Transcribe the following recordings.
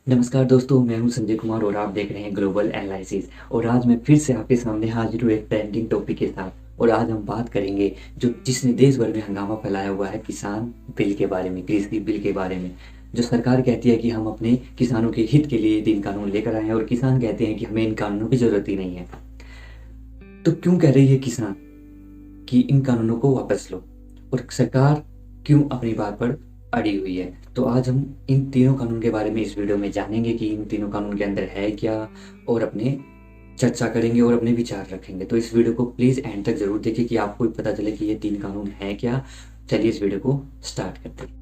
नमस्कार दोस्तों, मैं हूं संजय कुमार और आप देख रहे हैं ग्लोबल एनालिसिस। और आज मैं फिर से आपके सामने हाजिर हूँ एक ट्रेंडिंग टॉपिक के साथ। और आज हम बात करेंगे जो जिसने देश भर में हंगामा फैलाया हुआ है, किसान बिल के बारे में, कृषि बिल के बारे में। जो सरकार कहती है कि हम अपने किसानों के हित के लिए ये तीन कानून लेकर आए हैं, और किसान कहते हैं कि हमें इन कानूनों की जरूरत ही नहीं है। तो क्यों कह रही है किसान कि इन कानूनों को वापस लो, और सरकार क्यों अपनी बात पर अड़ी हुई है? तो आज हम इन तीनों कानून के बारे में इस वीडियो में जानेंगे कि इन तीनों कानून के अंदर है क्या, और अपने चर्चा करेंगे और अपने विचार रखेंगे। तो इस वीडियो को प्लीज़ एंड तक जरूर देखिए कि आपको भी पता चले कि ये तीन कानून है क्या। चलिए इस वीडियो को स्टार्ट करते हैं।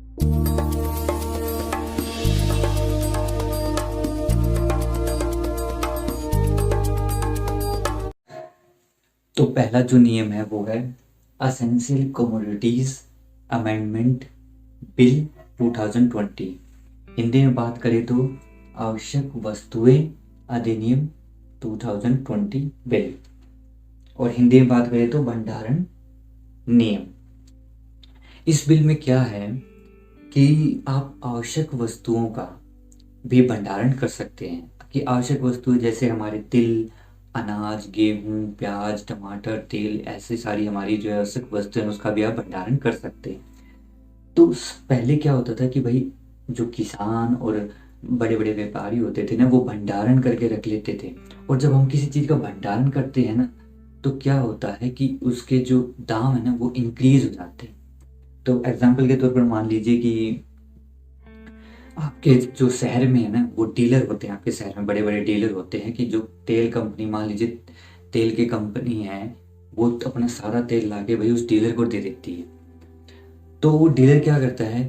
तो पहला जो नियम है वो है essential commodities amendment bill 2020। Hindi में बात करें तो आवश्यक वस्तुएं अधिनियम 2020 बिल, और हिंदी में बात करें तो भंडारण नियम। इस बिल में क्या है कि आप आवश्यक वस्तुओं का भी भंडारण कर सकते हैं। कि आवश्यक वस्तुएं जैसे हमारे तिल, अनाज, गेहूं, प्याज, टमाटर, तेल, ऐसी सारी हमारी जो आवश्यक वस्तुएं हैं उसका भी आप भंडारण कर सकते हैं। तो पहले क्या होता था कि भाई जो किसान और बड़े बड़े व्यापारी होते थे ना, वो भंडारण करके रख लेते थे। और जब हम किसी चीज़ का भंडारण करते हैं ना, तो क्या होता है कि उसके जो दाम है ना वो इंक्रीज हो जाते हैं। तो एग्जाम्पल के तौर पर मान लीजिए कि आपके जो शहर में है ना, वो डीलर होते हैं। आपके शहर में बड़े बड़े डीलर होते हैं कि जो तेल कंपनी, मान लीजिए तेल की कंपनी है, वो तो अपना सारा तेल लाके भाई उस डीलर को दे देती है। तो वो डीलर क्या करता है,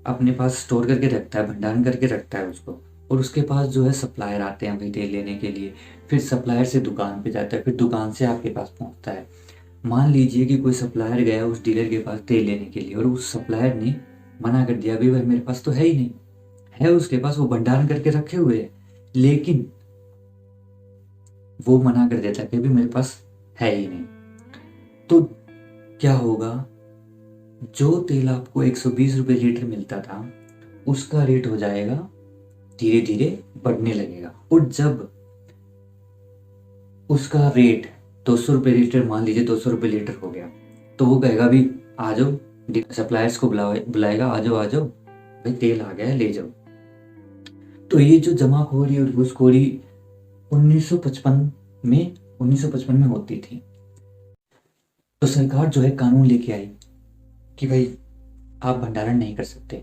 अपने पास स्टोर करके रखता है, भंडारण करके रखता है उसको। और उसके पास जो है सप्लायर आते हैं भाई तेल लेने के लिए। फिर सप्लायर से दुकान पे जाता है, फिर दुकान से आपके पास पहुंचता है। मान लीजिए कि कोई सप्लायर गया उस डीलर के पास तेल लेने के लिए, और उस सप्लायर ने मना कर दिया, भाई मेरे पास तो है ही नहीं। है उसके पास, वो भंडारण करके रखे हुए है, लेकिन वो मना कर देता है कि भी मेरे पास है ही नहीं। तो क्या होगा, जो तेल आपको 120 रुपये लीटर मिलता था उसका रेट हो जाएगा, धीरे धीरे बढ़ने लगेगा। और जब उसका रेट 200 रुपये लीटर, मान लीजिए 200 रुपये लीटर हो गया, तो वो कहेगा भी आ जाओ, सप्लायर्स को बुलाएगा, आ जाओ आ जाओ भाई, तेल आ गया है, ले जाओ। तो ये जो जमाखोरी और घूसखोरी 1955 में होती थी। तो सरकार जो है कानून लेके आई कि भाई आप भंडारण नहीं कर सकते।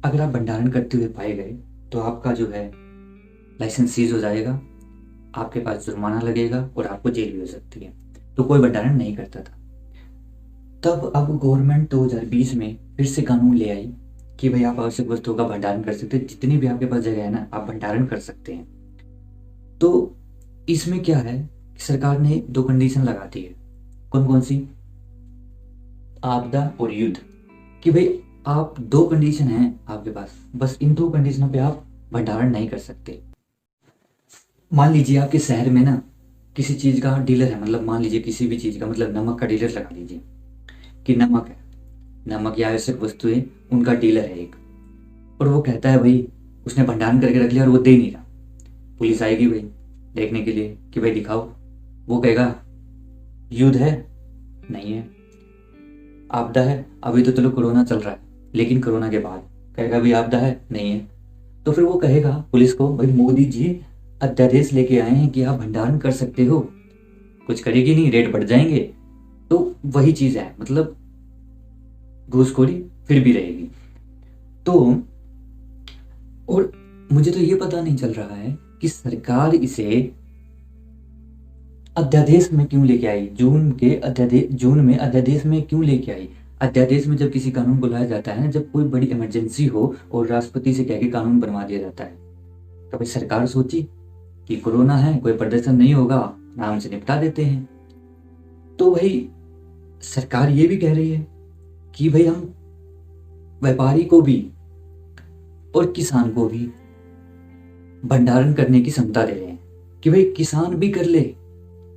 अगर आप भंडारण करते हुए पाए गए तो आपका जो है लाइसेंस सीज हो जाएगा, आपके पास जुर्माना लगेगा और आपको जेल भी हो सकती है। तो कोई भंडारण नहीं करता था। तब अब गवर्नमेंट 2020 में फिर से कानून ले आई कि भाई आप आवश्यक वस्तुओं का भंडारण कर सकते हैं, जितनी भी आपके पास जगह है ना आप भंडारण कर सकते हैं। तो इसमें क्या है कि सरकार ने दो कंडीशन लगा दी है। कौन कौन सी? आपदा और युद्ध। कि भाई आप दो कंडीशन हैं आपके पास, बस इन दो कंडीशनों पे आप भंडारण नहीं कर सकते। मान लीजिए आपके शहर में ना किसी चीज का डीलर है, मतलब मान लीजिए किसी भी चीज का, मतलब नमक का डीलर लगा लीजिए कि नमक है, नमक या आवश्यक वस्तुएं, उनका डीलर है एक। और वो कहता है भाई उसने भंडारण करके रख लिया और वो दे नहीं रहा। पुलिस आएगी भाई देखने के लिए कि भाई दिखाओ। वो कहेगा युद्ध है, नहीं है। आपदा है, अभी तो चलो कोरोना चल रहा है, लेकिन कोरोना के बाद कहेगा भाई आपदा है, नहीं है। तो फिर वो कहेगा पुलिस को भाई मोदी जी अध्यादेश लेके आए हैं कि आप भंडारण कर सकते हो। कुछ करेगी नहीं, रेट बढ़ जाएंगे। तो वही चीज है, मतलब घूसखोरी फिर भी रहेगी। तो और मुझे तो ये पता नहीं चल रहा है कि सरकार इसे अध्यादेश में क्यों लेके आई, जून में अध्यादेश में क्यों लेके आई। अध्यादेश में जब किसी कानून को लाया जाता है ना, जब कोई बड़ी इमरजेंसी हो और राष्ट्रपति से कह के कानून बनवा दिया जाता है, तो भाई सरकार सोची कि कोरोना है, कोई प्रदर्शन नहीं होगा, आराम से निपटा देते हैं। तो भाई सरकार ये भी कह रही है कि भाई हम व्यापारी को भी और किसान को भी भंडारण करने की क्षमता दे रहे हैं कि भाई किसान भी कर ले।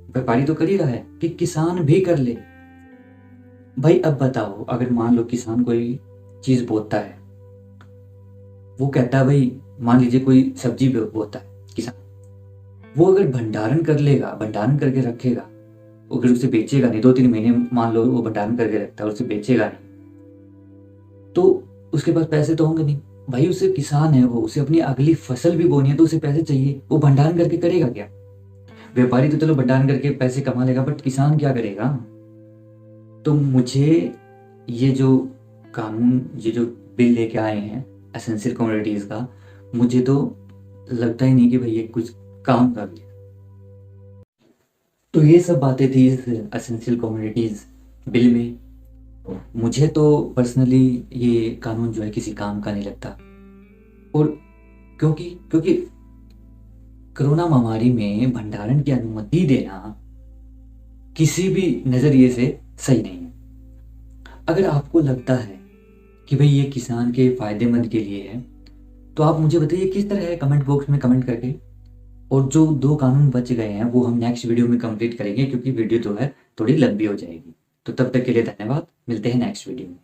व्यापारी तो कर ही रहा है कि किसान भी कर ले। भाई अब बताओ, अगर मान लो किसान कोई चीज बोता है, वो कहता है भाई मान लीजिए कोई सब्जी होता है किसान, वो अगर भंडारण कर लेगा, भंडारण करके रखेगा, अगर उसे बेचेगा नहीं, 2-3 महीने मान लो वो भंडारण करके रखता है और उसे बेचेगा नहीं, तो उसके पास पैसे तो होंगे नहीं भाई। उसे किसान है वो, उसे अपनी अगली फसल भी बोनी है तो उसे पैसे चाहिए, वो भंडारण करके करेगा क्या? व्यापारी तो चलो भंडारण करके पैसे कमा लेगा, बट किसान क्या करेगा? तो मुझे ये जो कानून, ये जो बिल लेके आए हैं एसेंशियल कमोडिटीज का, मुझे तो लगता ही नहीं कि भाई ये कुछ काम कर ले। तो ये सब बातें थी इस एसेंशियल कमोडिटीज बिल में। मुझे तो पर्सनली ये कानून जो है किसी काम का नहीं लगता। और क्योंकि क्योंकि कोरोना महामारी में भंडारण की अनुमति देना किसी भी नजरिए से सही नहीं है। अगर आपको लगता है कि भाई ये किसान के फायदेमंद के लिए है, तो आप मुझे बताइए किस तरह है, कमेंट बॉक्स में कमेंट करके। और जो 2 कानून बच गए हैं वो हम नेक्स्ट वीडियो में कंप्लीट करेंगे, क्योंकि वीडियो जो है थोड़ी लंबी हो जाएगी। तो तब तक के लिए धन्यवाद, मिलते हैं नेक्स्ट वीडियो में।